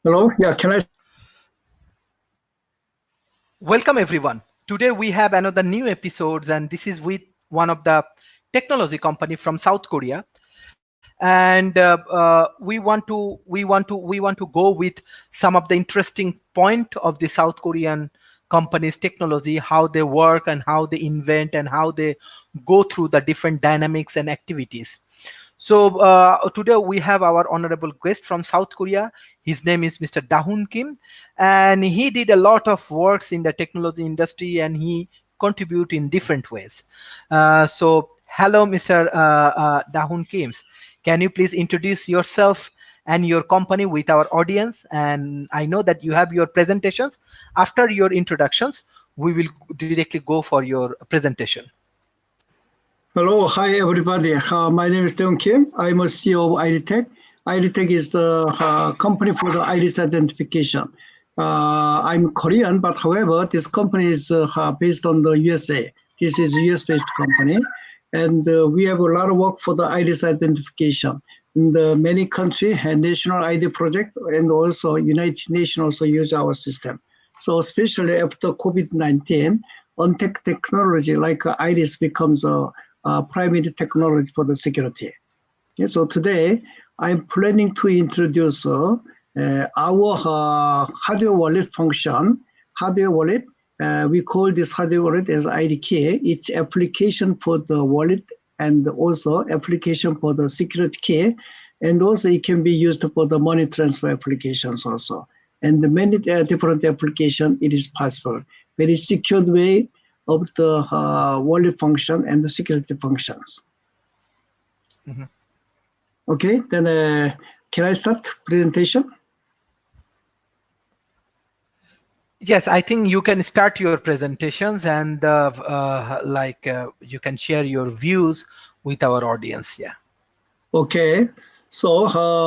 Hello. Yeah, can I? Welcome everyone. Today we have another new episodes, and this is with one of the technology company from South Korea. And we want to go with some of the interesting point of the South Korean companies technology, how they work and how they invent and how they go through the different dynamics and activities. So today we have our honorable guest from South Korea. His name is Mr. Daehoon Kim, and he did a lot of works in the technology industry, and he contribute in different ways. So hello, Mr. Daehoon Kim. Can you please introduce yourself and your company with our audience? And I know that you have your presentations. After your introductions, we will directly go for your presentation. Hello. Hi, everybody. My name is Daehoon Kim. I'm a CEO of IriTech. IriTech is the company for the iris identification. I'm Korean, but however, this company is based on the USA. This is a US-based company, and we have a lot of work for the iris identification. In the many countries, National ID Project and also United Nations also use our system. So especially after COVID-19, on-tech technology like iris becomes a primary technology for the security. Okay, so today I'm planning to introduce our hardware wallet function. Hardware wallet, we call this hardware wallet as ID key. It's application for the wallet and also application for the security key. And also it can be used for the money transfer applications also. And the many different applications it is possible. Very secured way of the wallet function and the security functions. Mm-hmm. Okay, then can I start presentation? Yes, I think you can start your presentations, and you can share your views with our audience. Yeah. Okay, so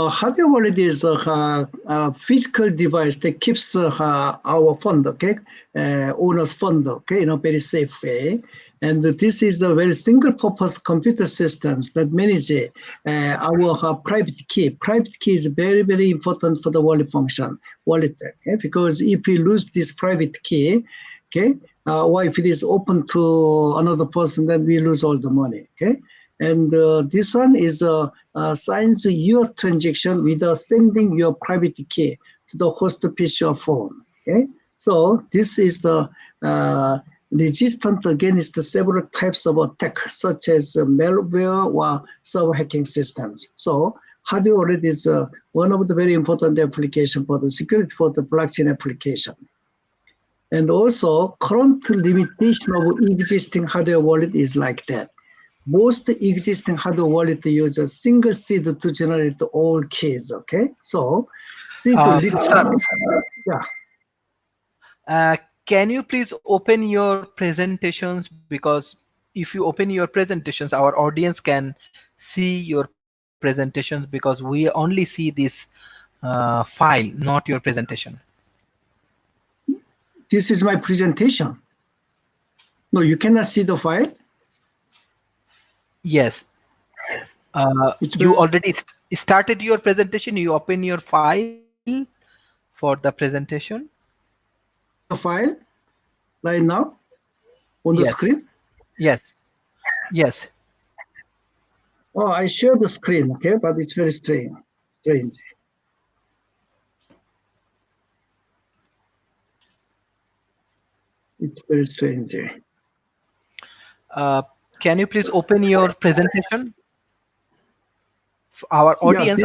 hardware wallet is a physical device that keeps our fund, okay, owner's fund, okay, in a very safe way. And this is a very single-purpose computer systems that manage our private key. Private key is very, very important for the wallet function, wallet, okay? Because if we lose this private key, okay, or if it is open to another person, then we lose all the money, okay? And this one is signs your transaction without sending your private key to the host PC or phone. Okay, so this is the resistant against several types of attack, such as malware or server hacking systems. So hardware wallet is one of the very important application for the security for the blockchain application. And also current limitation of existing hardware wallet is like that. Most existing hardware wallet use a single seed to generate all keys. Okay, so seed Sir, yeah. Can you please open your presentations? Because if you open your presentations, our audience can see your presentations, because we only see this file, not your presentation. This is my presentation. No, you cannot see the file. Yes. It's You already started your presentation. You open your file for the presentation. the file right now on the Yes. screen. Yes. Yes. Oh, I share the screen. Okay, but it's very strange. It's very strange. Can you please open your presentation? Our Yeah, audience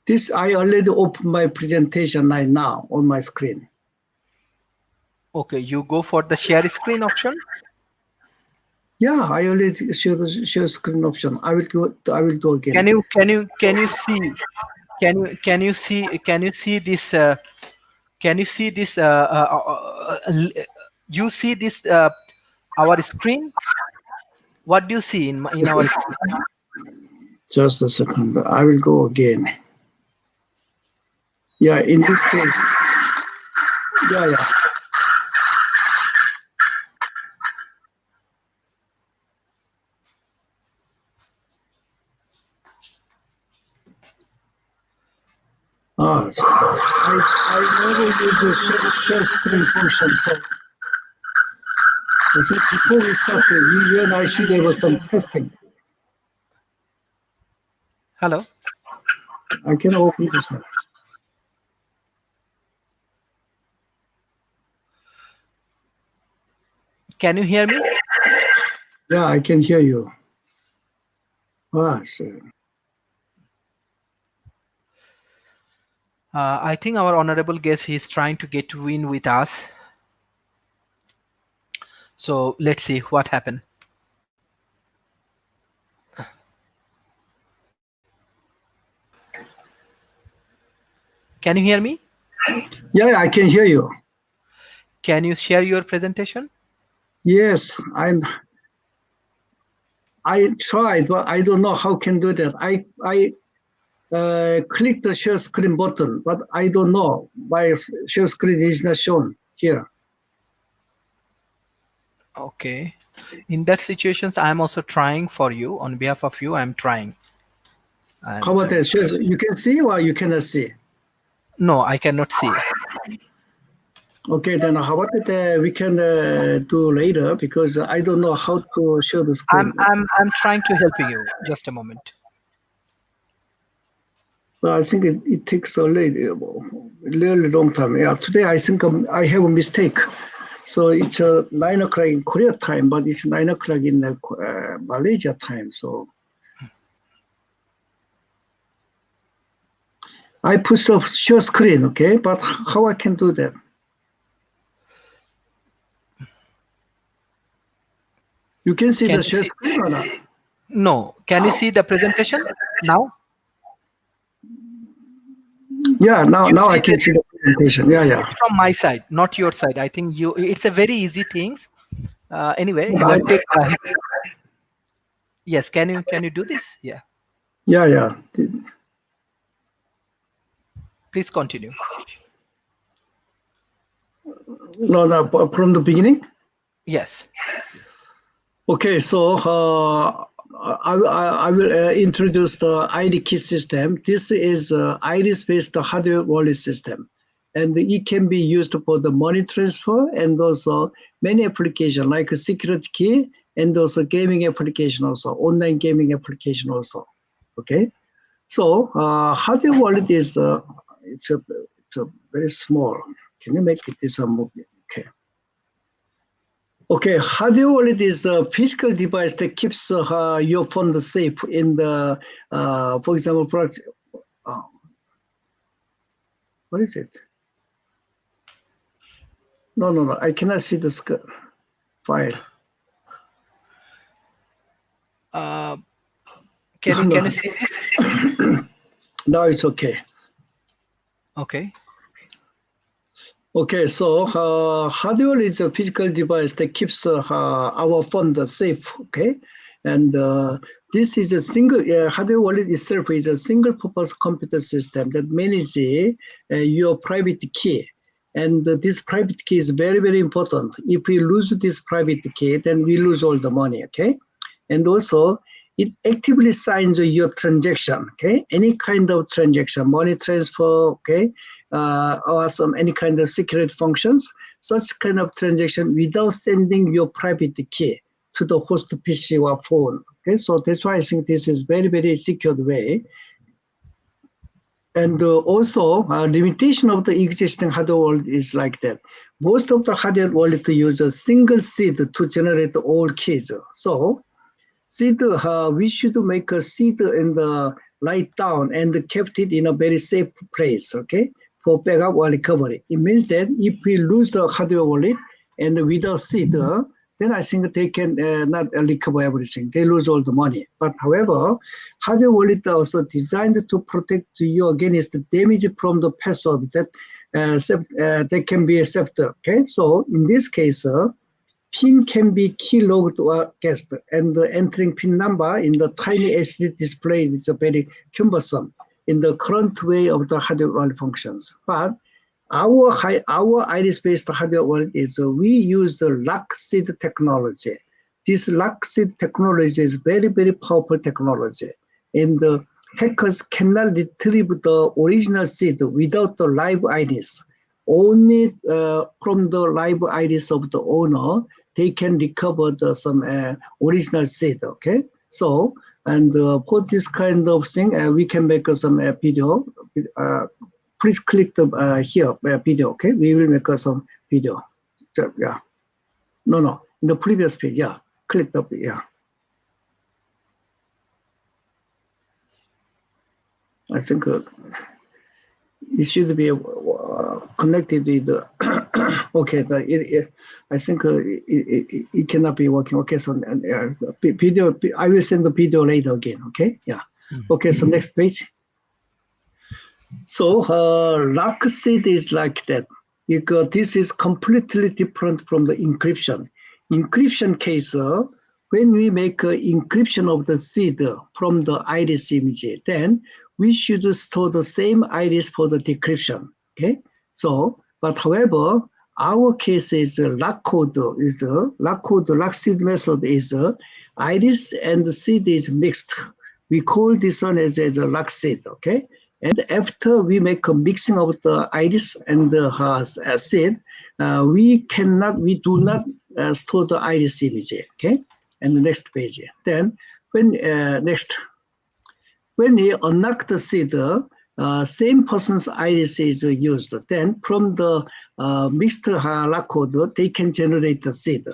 this I already opened my presentation right now on my screen. Okay, you go for the share screen option. Yeah, I already share the share screen option. I will do again. Can you see? Can you see this? Can you see this? You see this? Our screen. What do you see in our screen? Just a second. I will go again. Yeah, in this case. Yeah. So I never use the share screen function. So I said before we start, you and I should have some testing. Hello. I can open this one. Can you hear me? Yeah, I can hear you. So. I think our honorable guest is trying to get in with us. So let's see what happened. Can you hear me? Yeah, I can hear you. Can you share your presentation? Yes, I tried, but I don't know how can do that. I click the share screen button, but I don't know why share screen is not shown here. Okay. In that situations, I'm also trying for you. On behalf of you, I'm trying. How about that? You can see or you cannot see? No, I cannot see. Okay, then how about that we can do later because I don't know how to show the screen. I'm trying to help you. Just a moment. Well, I think it takes a really long time. Yeah, today I think I have a mistake. So it's 9 o'clock in Korea time, but it's 9 o'clock in Malaysia time. So I put a share screen, okay? But how I can do that? You can see the share screen or not? No. Can you see the presentation now? Yeah, now I can see the presentation. Yeah. It's from my side, not your side. I think you. It's a very easy things. Anyway, you can take. Yes. Can you do this? Yeah. Yeah. Please continue. No, from the beginning? Yes. Okay, so I will introduce the IriTech system. This is Iris-based hardware wallet system, and it can be used for the money transfer and also many applications like a security key and also gaming application also, online gaming application also. Okay, so hardware wallet is it's a very small. Can you make it this a movie? Okay. Okay, hardware wallet is the physical device that keeps your phone safe in the, for example, product. What is it? No, I cannot see the file. Can you see this? Now it's okay. Okay. Okay, so hardware is a physical device that keeps our phone safe. Okay, and this is a single hardware wallet itself is a single-purpose computer system that manages your private key. And this private key is very, very important. If we lose this private key, then we lose all the money. Okay, and also it actively signs your transaction. Okay, any kind of transaction, money transfer. Okay. Or any kind of security functions, such kind of transaction without sending your private key to the host PC or phone. Okay, so that's why I think this is very, very secured way. And also, limitation of the existing hardware wallet is like that. Most of the hardware wallet use a single seed to generate all keys. So, seed, we should make a seed and write down and kept it in a very safe place, okay, for backup or recovery. It means that if we lose the hardware wallet and without seed, then I think they can not recover everything. They lose all the money. But however, hardware wallet are also designed to protect you against damage from the password that can be accepted. Okay, so in this case, PIN can be keylogged or guessed, and the entering PIN number in the tiny LCD display is very cumbersome in the current way of the hardware wallet functions. But our Iris-based hardware wallet is we use the lock seed technology. This lock seed technology is very, very powerful technology. And hackers cannot retrieve the original seed without the live IDs. Only from the live IDs of the owner, they can recover some original seed. Okay, so and for this kind of thing, we can make some video. Please click the here video. Okay, we will make some video. So, yeah, no, in the previous page. Yeah, click the yeah. I think it should be connected with the okay. I think it cannot be working. Okay, so video. I will send the video later again. Okay, yeah. Okay, so next page. So lock seed is like that because this is completely different from the encryption. Encryption case, when we make encryption of the seed from the iris image, then we should store the same iris for the decryption. Okay, so but however, our case is lock code lock seed method is iris and the seed is mixed. We call this one as a lock seed. Okay. And after we make a mixing of the iris and the seed, we do not store the iris image. Okay, and the next page. Then when we unlock the seed, same person's iris is used. Then from the mixed lock code, they can generate the seed.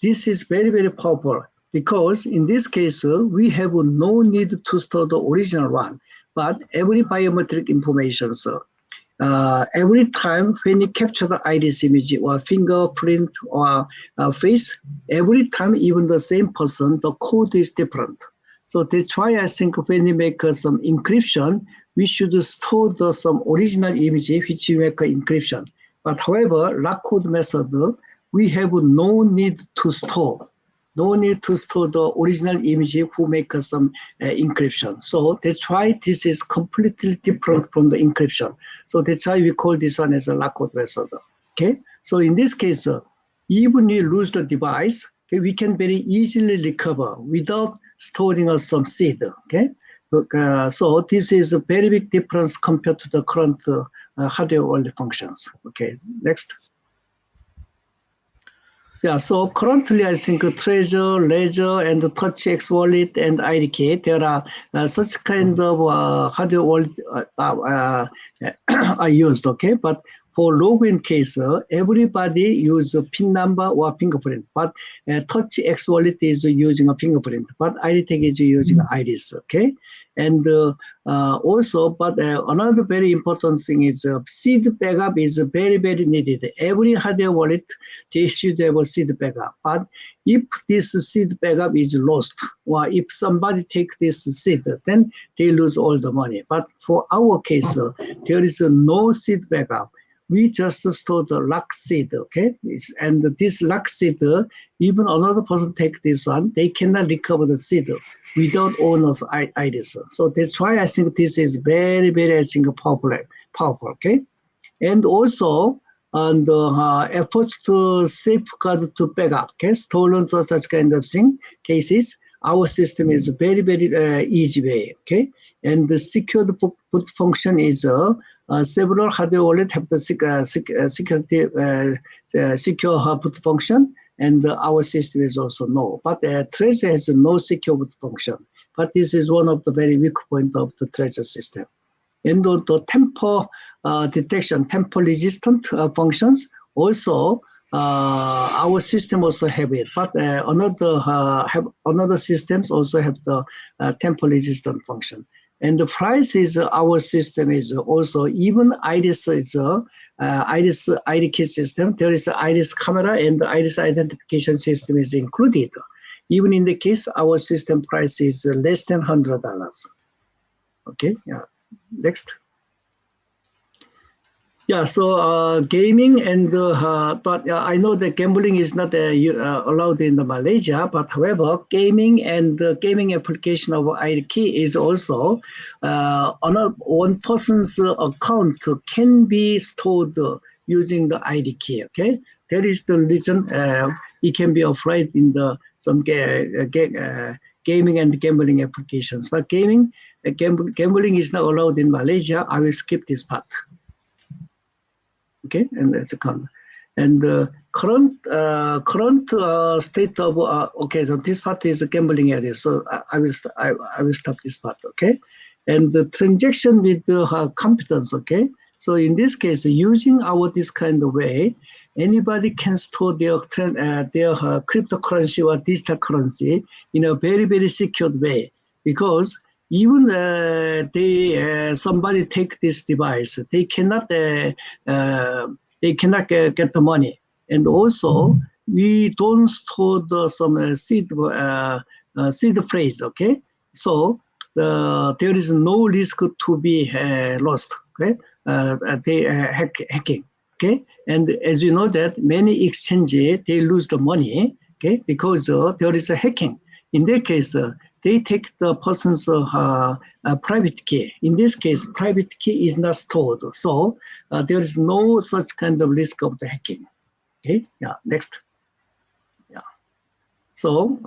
This is very, very powerful because in this case, we have no need to store the original one. But every biometric information, every time when you capture the iris image or fingerprint or face, every time even the same person, the code is different. So that's why I think when you make some encryption, we should store some original image which we make encryption. But however, lock code method, we have no need to store. No need to store the original image who make some encryption. So that's why this is completely different from the encryption. So that's why we call this one as a lock code method. Okay. So in this case, even we lose the device, okay, we can very easily recover without storing some seed. Okay. So this is a very big difference compared to the current hardware-only functions. Okay. Next. Yeah, so currently I think Trezor, Ledger, and the TouchX Wallet and IriTech, there are such kind of hardware wallet are used, okay? But for login case, everybody use a PIN number or fingerprint, but TouchX Wallet is using a fingerprint, but IriTech is using iris, okay? And also, but another very important thing is seed backup is very, very needed. Every hardware wallet, they should have a seed backup. But if this seed backup is lost, or if somebody take this seed, then they lose all the money. But for our case, there is no seed backup. We just store the lock seed, okay? And this lock seed, even another person take this one, they cannot recover the seed without owner's iris. So that's why I think this is very, very, I think, powerful, okay? And also, on the efforts to safeguard to backup, okay? Stolen or such kind of thing, cases, our system is very, very easy way, okay? And the secured boot function is several hardware wallets have the secure boot function, and our system is also no. But Trezor has no secure boot function. But this is one of the very weak points of the Trezor system. And the tamper detection, tamper resistant functions also our system also have it. But another systems also have the tamper resistant function. And the price is our system is also even iris is iris key system. There is iris camera and the iris identification system is included. Even in the case, our system price is less than $100. Okay, yeah. Next. Yeah, so gaming and but I know that gambling is not allowed in the Malaysia. But however, gaming and the gaming application of IriTech is also one person's account can be stored using the IriTech. Okay, that is the reason it can be applied in the some gaming and gambling applications. But gambling is not allowed in Malaysia. I will skip this part. Okay, and that's a count. And current state of okay, so this part is a gambling area. So I will stop this part. Okay, and the transaction with the competence. Okay, so in this case, using this kind of way, anybody can store their cryptocurrency or digital currency in a very, very secured way, because even somebody take this device, they cannot get the money. And also, we don't store some seed phrase. Okay, so there is no risk to be lost. Okay, hacking. Okay, and as you know that many exchanges, they lose the money, okay, because there is a hacking. In that case, they take the person's private key. In this case, private key is not stored, so there is no such kind of risk of the hacking. Okay, yeah, next. Yeah. So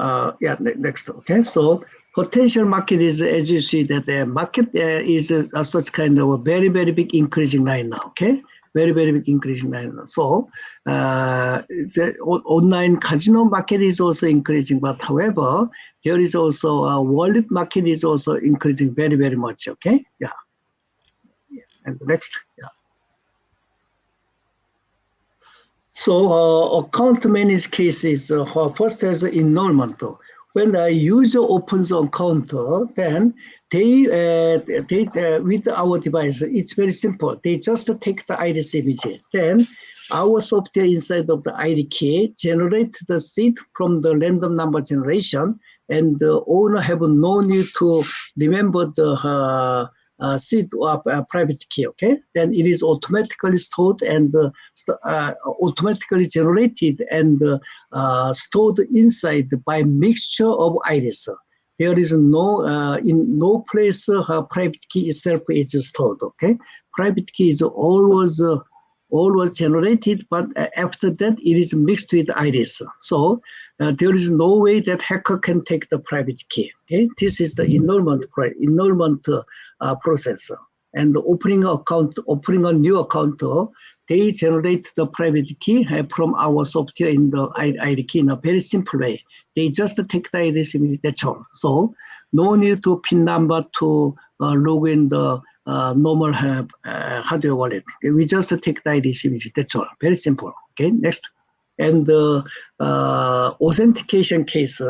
next. Okay, so potential market is, as you see, that the market is such kind of a very, very big increasing right now. Okay. Very, very big increasing right now. So the online casino market is also increasing, but however, there is also a wallet market is also increasing very, very much. Okay, yeah. And next, yeah. So account managed cases, first as enrollment. When the user opens an account, then they with our device, it's very simple. They just take the iris image. Then our software inside of the ID key generate the seed from the random number generation, and the owner have no need to remember the seed or private key. Okay, then it is automatically stored and automatically generated and stored inside by mixture of iris. There is in no place private key itself is stored. Okay, private key is always generated, but after that it is mixed with iris. So there is no way that hacker can take the private key. Okay, this is the enrollment process. And opening a new account, they generate the private key from our software in the ID key in a very simple way. They just take the iris image, that's all. So no need to PIN number to log in the normal hardware wallet. We just take the iris image, that's all. Very simple. Okay, next. And the authentication case,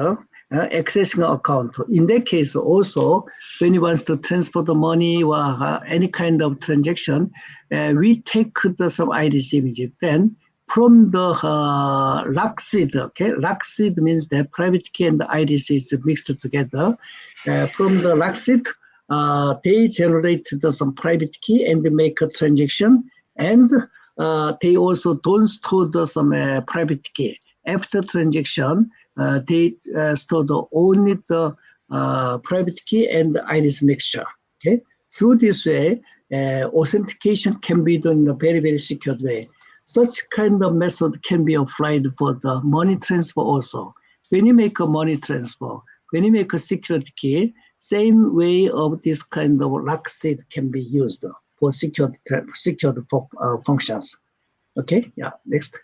accessing an account. In that case also, when you want to transfer the money or any kind of transaction, we take some iris image. Then from the lock seed, okay, lock seed means that private key and the iris is mixed together. From the lock seed, they generate some private key and they make a transaction, and they also don't store some private key. After transaction, they store only the private key and the iris mixture. Okay, through this way, authentication can be done in a very, very secured way. Such kind of method can be applied for the money transfer also. When you make a money transfer, when you make a security key, same way of this kind of lock seed can be used for secured functions. Okay, yeah, next.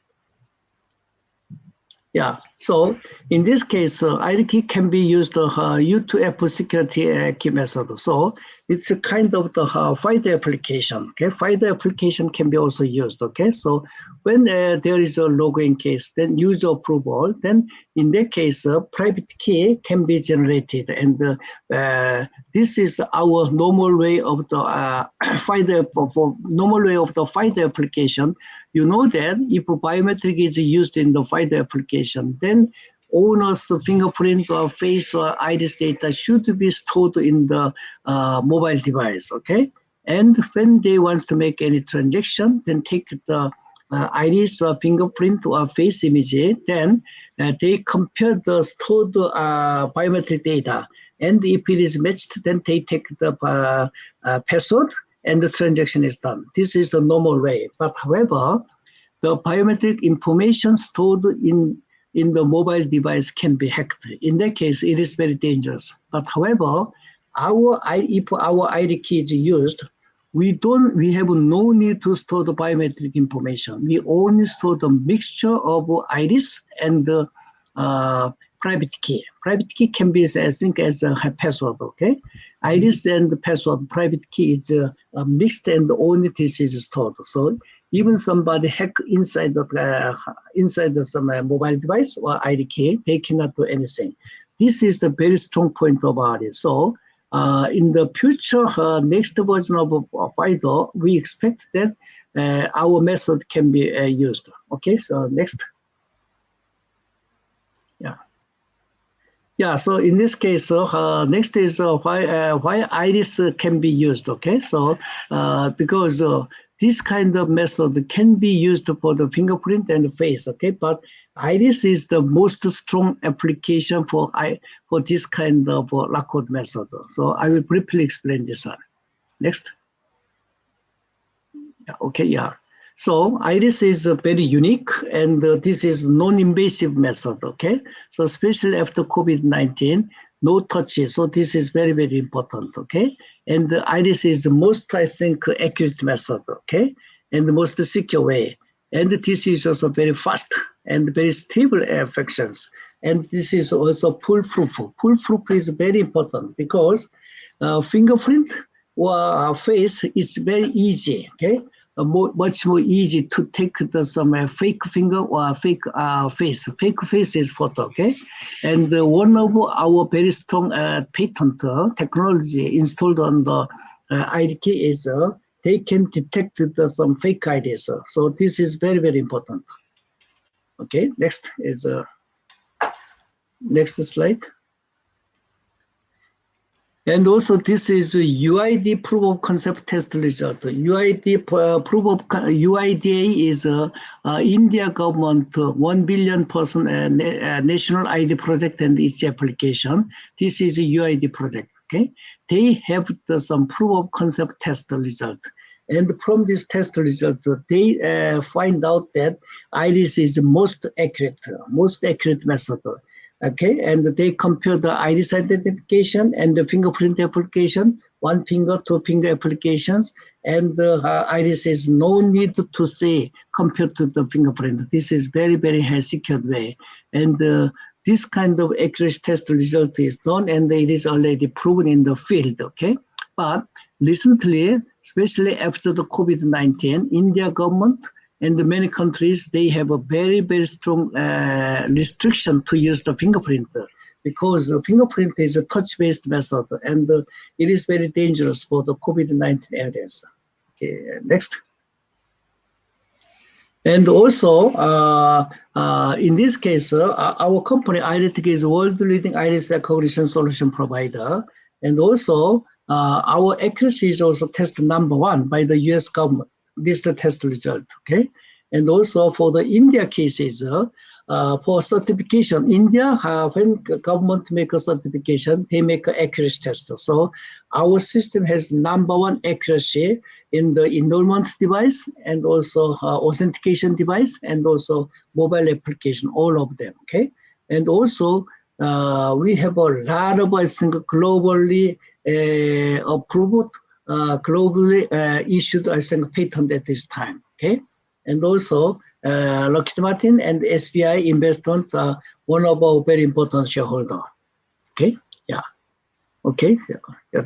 Yeah, so in this case, ID key can be used U2F security key method. So it's a kind of the FIDO application. Okay, FIDO application can be also used. Okay, so when there is a login case, then user approval, then in that case, private key can be generated, and this is our normal way of the FIDO application. You know that if biometric is used in the FIDO application, then owner's fingerprint or face or iris data should be stored in the mobile device. Okay, and when they want to make any transaction, then take the iris or fingerprint or face image, then they compare the stored biometric data, and if it is matched, then they take the password and the transaction is done. This is the normal way. But however, the biometric information stored in in the mobile device can be hacked. In that case, it is very dangerous. But however, if our ID key is used, we have no need to store the biometric information. We only store the mixture of iris and the private key. Private key can be as think as a password, okay? Iris and the password, private key is mixed and only this is stored. So even somebody hack inside some mobile device or ID key, they cannot do anything. This is the very strong point of ours. So in the future, next version of FIDO, we expect that our method can be used. Okay, so next. Yeah, so in this case, next is why iris can be used, okay? So because this kind of method can be used for the fingerprint and the face, okay? But iris is the most strong application for this kind of lock code method. So I will briefly explain this one. Next. Yeah, okay, yeah. So iris is very unique, and this is non-invasive method, okay? So especially after COVID-19, no touches. So this is very, very important, okay? And the iris is the most, I think, accurate method, okay? And the most secure way. And this is also very fast and very stable functions. And this is also foolproof. Foolproof is very important because fingerprint or face is very easy, okay? Much more easy to take some fake finger or fake face. Fake face is photo, okay? And one of our very strong patent technology installed on the IriTech is they can detect some fake IDs. So this is very, very important. Okay, next is next slide. And also this is UID proof of concept test result. UIDA is India government 1 billion person national ID project and its application. This is a UID project, okay? They have some proof of concept test result. And from this test result, they find out that iris is the most accurate method. Okay, and they compare the iris identification and the fingerprint application, 1 finger, 2 finger applications, and the iris is no need to say compared to the fingerprint. This is very, very high secured way. And this kind of accuracy test result is done, and it is already proven in the field, okay? But recently, especially after the COVID-19, India government and many countries, they have a very, very strong restriction to use the fingerprint because the fingerprint is a touch-based method and it is very dangerous for the COVID-19 areas. Okay, next. And also, in this case, our company, IriTech, is a world-leading iris recognition solution provider. And also, our accuracy is also tested #1 by the US government. This is the test result, okay? And also for the India cases, for certification, India, when government make a certification, they make an accuracy test. So our system has #1 accuracy in the enrollment device and also authentication device and also mobile application, all of them, okay? And also we have a lot of, I think, globally approved, globally issued, I think, patent at this time, okay? And also Lockheed Martin and SBI investment are one of our very important shareholder, okay? Yeah, okay, yeah.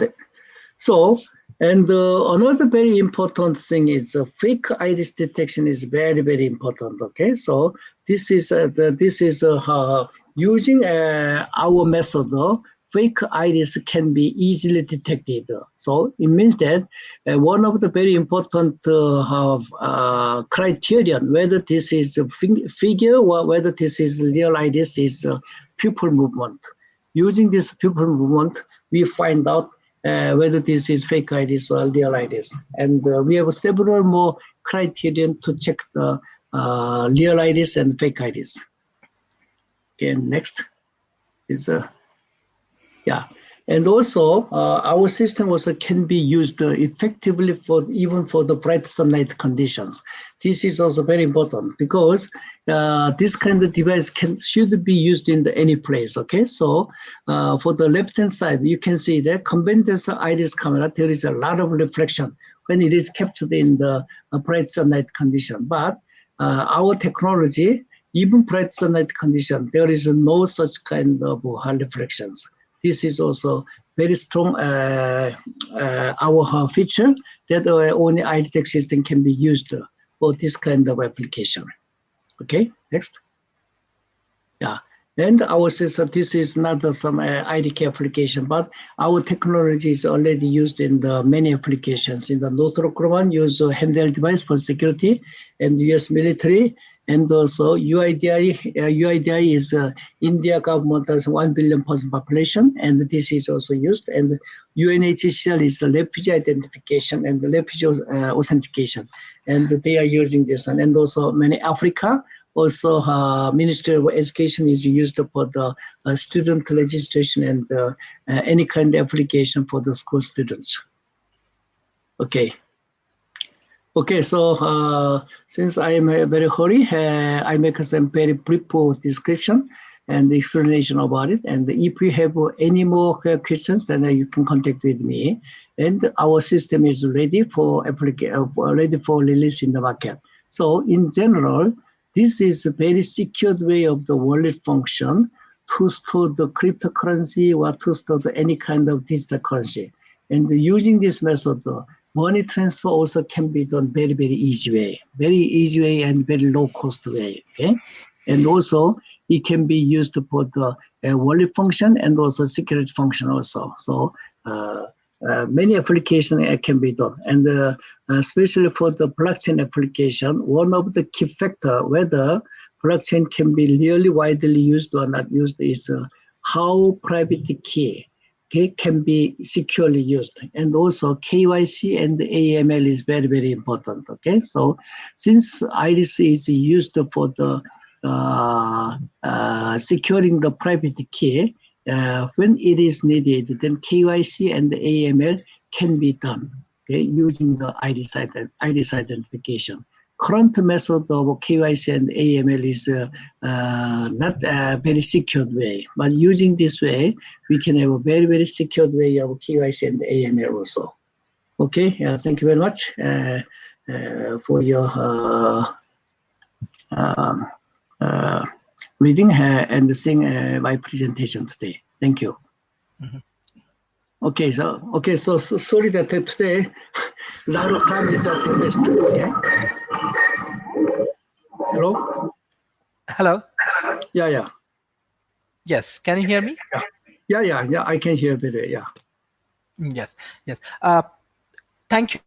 So, and another very important thing is fake iris detection is very, very important, okay? So this is using our method, fake iris can be easily detected. So it means that one of the very important criterion, whether this is a figure or whether this is real iris, is pupil movement. Using this pupil movement, we find out whether this is fake iris or real iris. And we have several more criterion to check the real iris and fake iris. Okay, next is yeah. And also, our system also can be used effectively for even for the bright sunlight conditions. This is also very important because this kind of device should be used in any place. Okay, so for the left-hand side, you can see the conventional iris camera. There is a lot of reflection when it is captured in the bright sunlight condition. But our technology, even bright sunlight condition, there is no such kind of reflections. This is also very strong our feature that only IriTech system can be used for this kind of application. Okay, next. Yeah, and our system, this is not some IriTech application, but our technology is already used in the many applications. In the Northrop Grumman, use a handheld device for security, and US military. And also UIDI is India government has 1 billion person population, and this is also used. And UNHCR is refugee identification and refugee authentication, and they are using this one. And also many Africa, also Ministry of Education is used for the student registration and any kind of application for the school students. Okay. Okay, so since I am very hurry, I make some very brief description and explanation about it. And if you have any more questions, then you can contact with me. And our system is ready for release in the market. So in general, this is a very secured way of the wallet function to store the cryptocurrency or to store any kind of digital currency. And using this method, money transfer also can be done very easy way and very low cost way. Okay, and also it can be used for the wallet function and also security function also. So many applications can be done, and especially for the blockchain application, one of the key factor whether blockchain can be really widely used or not used is how private key can be securely used, and also KYC and AML is very important. Okay, so since IRIS is used for the securing the private key, when it is needed, then KYC and AML can be done. Okay, using the IRIS identification. Current method of KYC and AML is not a very secured way, but using this way, we can have a very secured way of KYC and AML also. Okay, thank you very much for your reading and seeing my presentation today. Thank you. Mm-hmm. Okay, so sorry that today a lot of time is just invested. Okay. Hello? Hello? Yeah. Yes, can you hear me? Yeah, I can hear better, yeah. Yes. Thank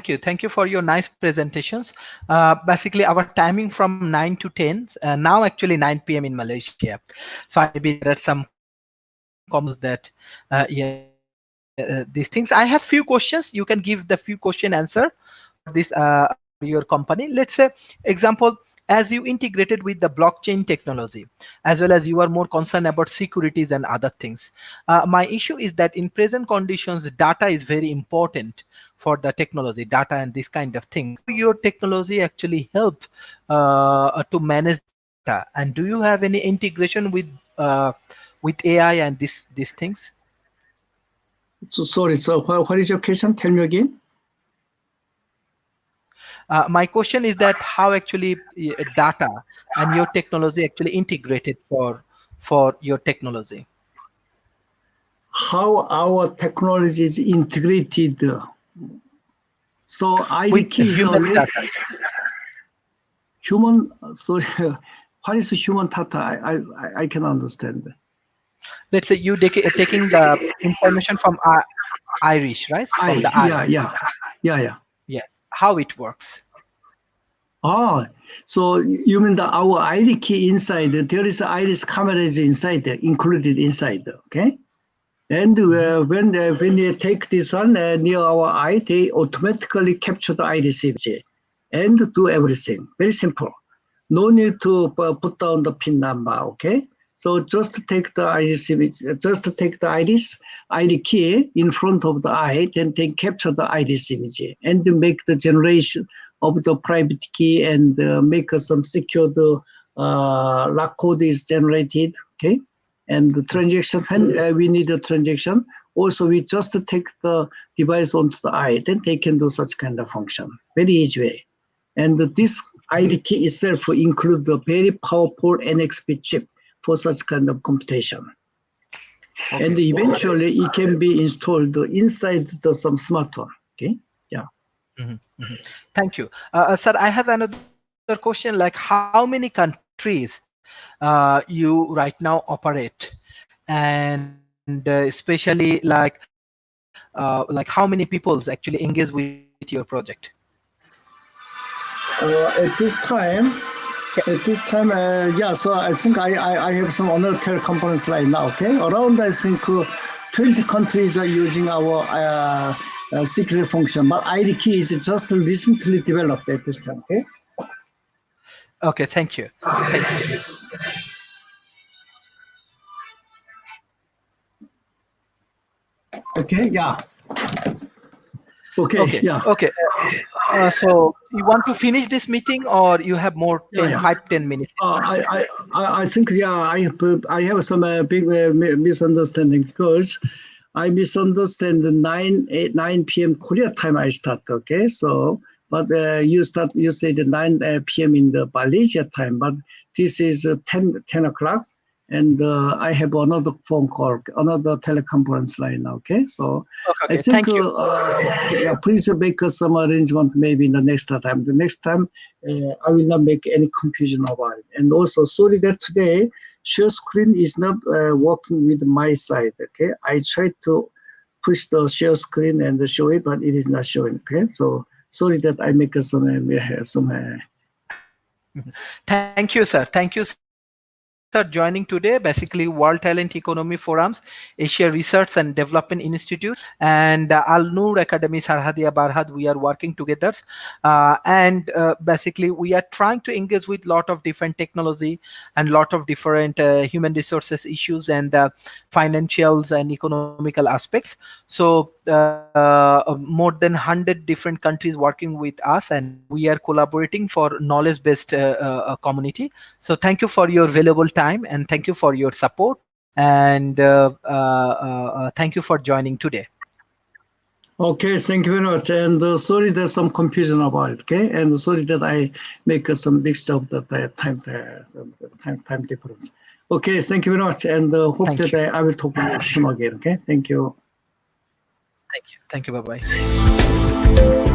you for your nice presentations. Basically, our timing from 9 to 10, now actually 9 p.m. in Malaysia. So maybe there are some comments that, these things. I have few questions. You can give the few question answer for this your company. Let's say example, as you integrated with the blockchain technology, as well as you are more concerned about securities and other things. My issue is that in present conditions, data is very important for the technology, data and this kind of thing. Your technology actually help to manage data, and do you have any integration with AI and these things? So sorry, so what is your question? Tell me again. My question is that how actually data and your technology actually integrated for your technology. How our technology is integrated. So with human data. Human, sorry, what is human data? I can understand. Let's say you taking the information from iris, right? From the eye. Yeah. Yes. How it works? Oh, so you mean our ID key inside? There is iris camera is inside, included inside. Okay, and when you take this one near our eye, they automatically capture the iris image and do everything. Very simple. No need to put down the PIN number. Okay. So just take the iris image, just take the ID key in front of the eye, then capture the iris image and make the generation of the private key and make some secure lock code is generated. Okay, and the transaction when we need a transaction. Also, we just take the device onto the eye, then they can do such kind of function. Very easy way. And this ID key itself includes a very powerful NXP chip for such kind of computation. Okay. And eventually it can be installed inside some smartphone. Okay, yeah. Thank you. Sir, I have another question, like how many countries you right now operate, and especially like how many people actually engage with your project? At this time, yeah, so I think I have some other components right now, okay? Around, I think, 20 countries are using our secret function, but ID key is just recently developed at this time, okay? Okay, thank you. Thank you. Okay, yeah. Okay, yeah. Okay. So you want to finish this meeting, or you have more 5-10 minutes? I think, yeah, I have some big misunderstanding, because I misunderstand the 9 p.m. Korea time I start, okay? So, but you say the 9 p.m. in the Malaysia time, but this is 10 o'clock. And I have another phone call, another teleconference line now, okay? So okay. I think, thank you. Yeah, please make some arrangement maybe in the next time. The next time, I will not make any confusion about it. And also, sorry that today, share screen is not working with my side, okay? I tried to push the share screen and show it, but it is not showing, okay? So sorry that I make some Thank you, sir. Thank you, sir, joining today. Basically, World Talent Economy Forums, Asia Research and Development Institute, and Al Noor Academy Sarhadia Barhad. We are working together, and basically we are trying to engage with lot of different technology and lot of different human resources issues and financials and economical aspects. So more than 100 different countries working with us, and we are collaborating for knowledge-based community. So thank you for your valuable time, and thank you for your support, and thank you for joining today. Okay, thank you very much. And sorry there's some confusion about it, okay? And sorry that I make some mixture of the time difference. Okay, thank you very much. And hope that I will talk to you soon again, okay? Thank you. Thank you. Thank you. Bye-bye.